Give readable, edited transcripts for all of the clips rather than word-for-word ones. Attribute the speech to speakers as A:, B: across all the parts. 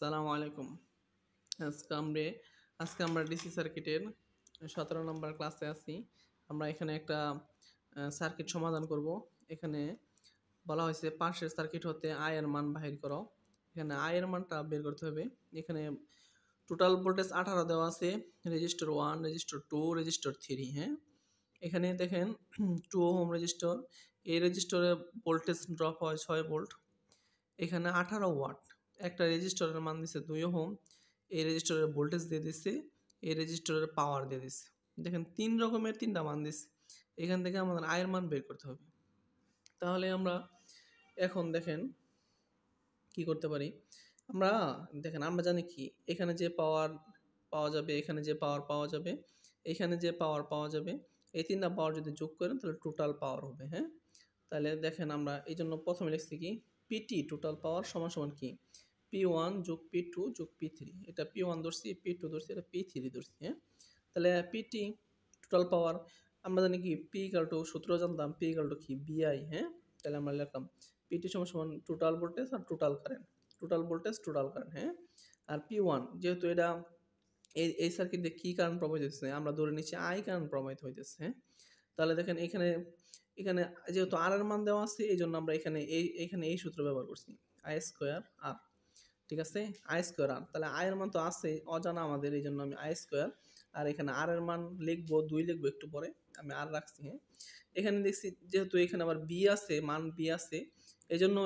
A: আসসালামু আলাইকুম। আজকে আমরা ডিসি সার্কিটের 17 নম্বর ক্লাসে আছি। আমরা এখানে একটা সার্কিট সমাধান করব। এখানে বলা হয়েছে পাশের সার্কিট হতে I এর মান বাহির করো। এখানে I এর মানটা বের করতে হবে। এখানে টোটাল ভোল্টেজ 18 দেওয়া আছে। রেজিস্টর 1, রেজিস্টর 2, রেজিস্টর 3, হ্যাঁ? এখানে দেখেন 2 ওহম রেজিস্টর। এই রেজিস্টরে ভোল্টেজ ড্রপ হয় 6 ভোল্ট। এখানে 18 ওয়াট। একটা রেজিস্টরের মান দিছে 2 ওহম। এই রেজিস্টরের ভোল্টেজ দিয়ে দিছে, এই রেজিস্টরের পাওয়ার দিয়ে দিছে। দেখেন 3 রকমের 3টা মান দিছে। এখান থেকে আমাদের I এর মান বের করতে হবে। তাহলে আমরা এখন দেখেন কি করতে পারি? আমরা জানি কি এখানে যে পাওয়ার পাওয়া যাবে, এখানে যে পাওয়ার পাওয়া যাবে, এখানে যে পাওয়ার পাওয়া যাবে, এই 3টা পাওয়ার যদি যোগ করেন তাহলে টোটাল পাওয়ার হবে, হ্যাঁ? তাহলে দেখেন আমরা এইজন্য প্রথমে লিখছি কি PT টোটাল পাওয়ার সমান কি P1 যোগ P2 যোগ P3। এটা P1 ধরছি, P2 ধরছি, এটা P3 ধরছি, হ্যাঁ? তাহলে PT টোটাল পাওয়ার আমরা জানি কি P সূত্র জানতাম, P কি BI, হ্যাঁ? তাহলে আমরা লিখলাম PT সমান টোটাল ভোল্টেজ আর total current, total voltage total current, হ্যাঁ? আর P1 যেহেতু এটা এই সার্কিট দিয়ে কি কারেন্ট প্রবাহিত হচ্ছে আমরা ধরে নিচ্ছি I কারেন্ট প্রবাহিত হইতেছে, হ্যাঁ? তাহলে দেখেন এখানে এখানে যেহেতু আর এর মান দেওয়া আছে এই জন্য আমরা এখানে এই সূত্র ব্যবহার করছি I স্কোয়ার আর, ঠিক আছে? I স্কোয়ার আর, তাহলে I এর মান তো আছে অজানা আমাদের, এই জন্য আমি I স্কোয়ার আর এখানে আর এর মান লিখবো 2 লিখবো একটু পরে, আমি আর রাখছি, হ্যাঁ? এখানে দেখছি যেহেতু এখানে আবার B আছে, মান B আছে, এই জন্য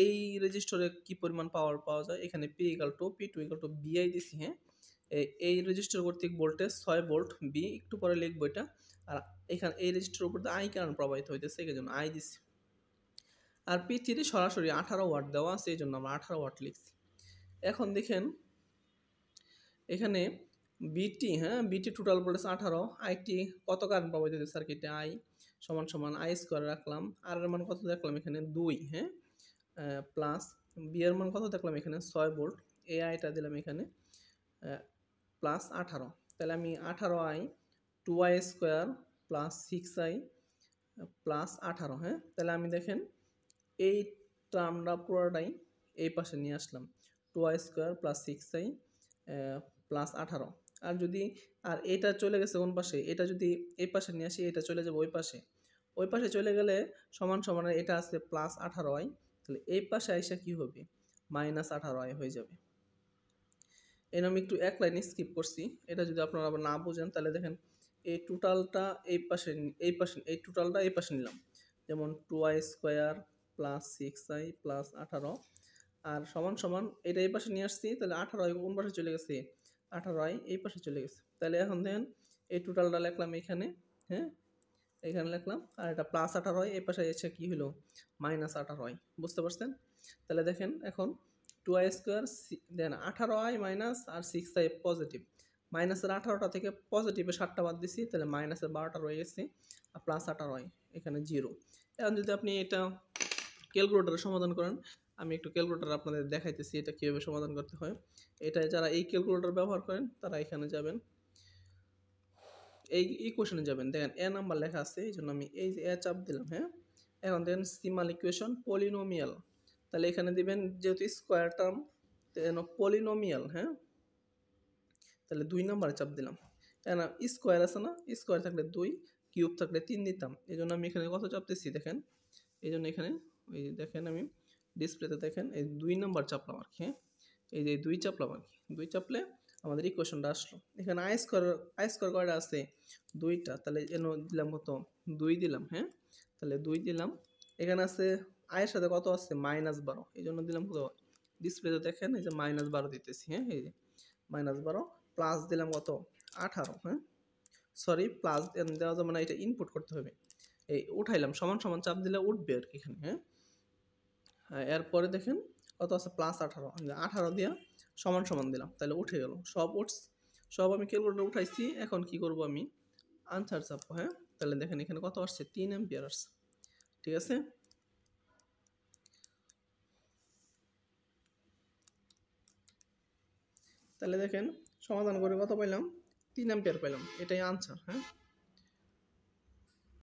A: এই রেজিস্টরে কি পরিমাণ পাওয়ার পাওয়া যায়, এখানে P2 BI দিছি, হ্যাঁ? এই রেজিস্টার কর্তৃক ভোল্টেজ 6 ভোল্ট, B একটু পরে লিখবো এটা। আর এখানে এই রেজিস্টারের উপর দিয়ে I কারেন্ট প্রবাহিত হইতেছে, এই জন্য I দিছি। আর P3 সরাসরি 18 ওয়াট দেওয়া আছে, এই জন্য আমরা 18 ওয়াট লিখছি। এখন দেখেন এখানে BT, হ্যাঁ, BT টোটাল ভোল্টেজ 18, IT কত কারেন্ট প্রবাহিত হইতেছে সার্কিটে I সমান I স্কয়ার রাখলাম, আর এর মান কত দেখলাম এখানে 2, হ্যাঁ? প্লাস B এর মান কত দেখলাম এখানে 6 ভোল্ট, এই আইটা দিলাম এখানে প্লাস 18। তাহলে আমি 18I 2I square plus 6I plus 18, হ্যাঁ? তাহলে আমি দেখেন এই টার্মটা পুরোটাই এই পাশে নিয়ে আসলাম, 2I square plus 6I plus 18। আর যদি আর এটা চলে গেছে কোন পাশে, এটা যদি এই পাশে নিয়ে আসি এটা চলে যাবে ওই পাশে চলে গেলে সমান এটা আছে প্লাস 18I, তাহলে এই পাশে আইসা কি হবে মাইনাস 18I হয়ে যাবে। এর আমি একটু এক লাইন স্কিপ করছি, এটা যদি আপনারা আবার না বুঝেন তাহলে দেখেন এই টোটালটা এই পাশে এই টোটালটা এই পাশে নিলাম, যেমন 2I square plus 6I plus 18 আর সমান এটা এই পাশে নিয়ে আসছি, তাহলে 18I কোন পাশে চলে গেছে, 18I এই পাশে চলে গেছে। তাহলে এখন দেখেন এই টোটালটা লিখলাম এখানে, হ্যাঁ, এখানে লিখলাম, আর এটা প্লাস 18 এই পাশে এসে কি হলো মাইনাস 18, বুঝতে পারছেন? তাহলে দেখেন এখন 2I square then 18I minus আর 6I পজিটিভ, মাইনাসের 18টা থেকে পজিটিভে 7টা বাদ দিছি, তাহলে মাইনাসের 12টা রয়ে গেছে আর প্লাস 18I এখানে 0। এখন যদি আপনি এটা ক্যালকুলেটরে সমাধান করেন, আমি একটু ক্যালকুলেটর আপনাদের দেখাইতেছি এটা কীভাবে সমাধান করতে হয়। এটা যারা এই ক্যালকুলেটর ব্যবহার করেন তারা এখানে যাবেন, এই ইকুয়েশনে যাবেন, দেখেন এ নাম্বার লেখা আছে, এই জন্য আমি এই যে এ চাপ দিলাম, হ্যাঁ? এখন দেখেন সিমাল ইকুয়েশন পলিনোমিয়াল, তাহলে এখানে দিবেন যেহেতু স্কোয়ার টার্ম পলিনোমিয়াল, হ্যাঁ? তাহলে 2 নাম্বারে চাপ দিলাম, এখন স্কোয়ার আছে না, স্কোয়ার থাকলে 2, কিউব থাকলে 3 দিতাম, এই জন্য আমি এখানে কত চাপতেছি দেখেন, এই জন্য এখানে ওই দেখেন আমি ডিসপ্লেতে দেখেন এই 2 নাম্বার চাপলাম আর কি, হ্যাঁ? এই যে 2 চাপলাম আর কি, 2 চাপলে আমাদের ইকুয়েশনটা আসলো। এখানে আই স্কোয়ার কয়টা আছে 2টা, তাহলে এন দিলাম কত 2 দিলাম, হ্যাঁ? তাহলে 2 দিলাম, এখানে আছে আয়ের সাথে কত আছে -12, এই জন্য দিলাম কত, ডিসপ্লেতে দেখেন এই যে -12 দিতেছি, হ্যাঁ? এই যে -12 প্লাস দিলাম কত 18, হ্যাঁ? সরি প্লাস দেওয়া যাবে না, এটা ইনপুট করতে হবে, এই উঠাইলাম সমান চাপ দিলে উঠবে আর কি এখানে, হ্যাঁ? এরপরে দেখেন কত আছে প্লাস 18 দিয়া সমান দিলাম, তাহলে উঠে গেল, সব আমি ক্যালকুলেটরে উঠাইছি। এখন কি করব আমি আনসার চাপবো, হ্যাঁ? তাহলে দেখেন এখানে কত আসছে 3 অ্যাম্পিয়ার আসছে, ঠিক আছে? তাহলে দেখেন সমাধান করে কত পাইলাম 3 অ্যাম্পিয়ার পাইলাম, এটাই আনসার, হ্যাঁ?